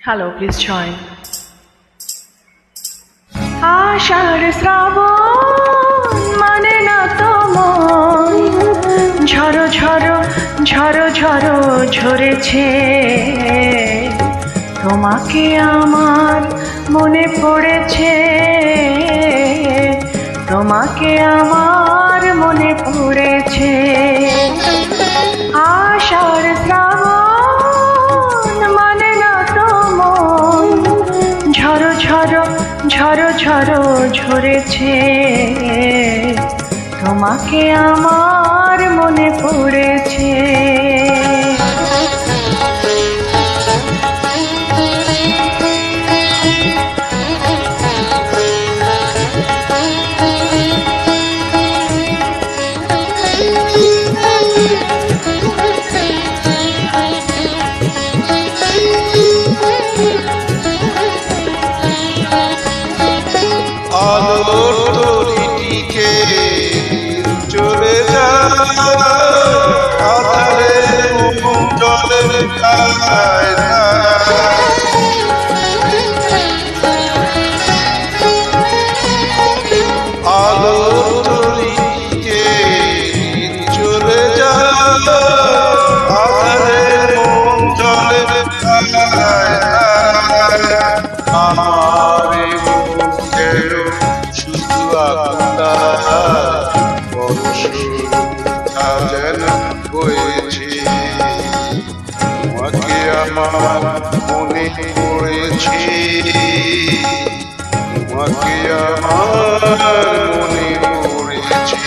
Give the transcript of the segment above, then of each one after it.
Hello, please join. আষাঢ় শ্রাবণ মানে না তো মন, ঝড়ো ঝড়ো ঝড়ো ঝড়ো ঝরেছে। তোমাকে আমার মনে পড়েছে, তোমাকে আমার মনে পড়েছে। আষাঢ় শ্রাবণ মানে না তো মন, ঝড়ো ঝড়ো ঝড়ো ঝড়ো ঝরেছে। তোমাকে আমার মনে পড়েছে। আলোর তরিটিকে চলে যায়, আধারে জলের কায় আলোর তরিটিকে চলে যায়, আধারে জলের কায় আমার শুধু যেন হয়েছে। তোমাকে আমার মনে পড়েছে, তোমাকে আমার মনে পড়েছে।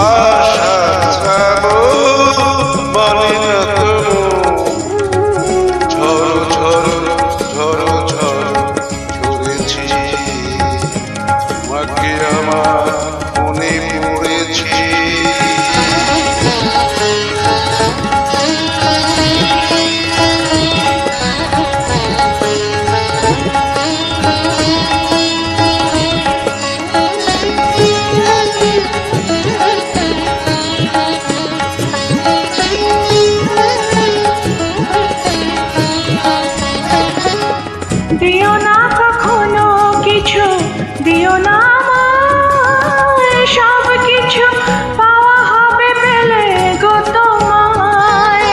আশা ছাড়ো মানে না তো, ঝড়ো ঝড়ো ঝড়ো ঝড়ো ঝরেছে। তোমাকে আমার মনে পড়েছে। দিও না কখনো কিছু, দিও না সব কিছু পাওয়া হবে পেলে গো তোমায়।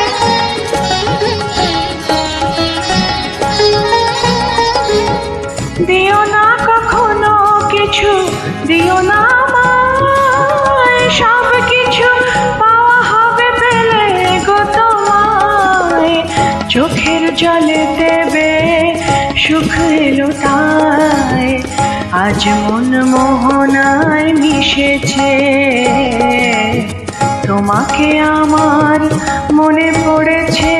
দিও না কখনো কিছু, দিও না সব কিছু পাওয়া হবে পেলে গো তোমায়। চোখের জলে দেবে সুখ এলো তাই, আজ মন মোহনায় মিশেছে। তোমাকে আমার মনে পড়েছে,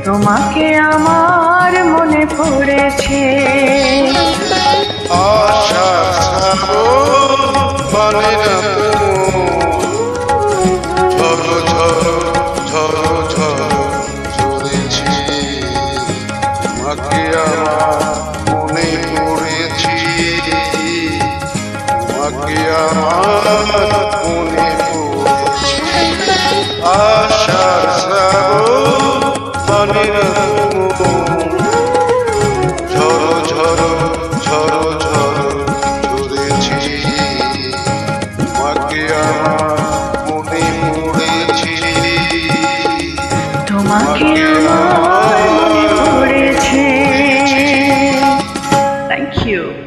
তোমাকে আমার মনে পড়েছে। আশা ছাড়ো মানে না তো, ঝড়ো ঝড়ো ঝড়ো ঝড়ো ঝরেছে। তোমাকে আমার মনে পড়েছে, তোমাকে আমার মনে পড়েছে। আশা ছাড়ো মানে না তো, ঝড়ো ঝড়ো ঝড়ো ঝড়ো ঝরেছে। তোমাকে আমার মনে পড়েছে, তোমাকে আমার মনে পড়েছে। Thank you.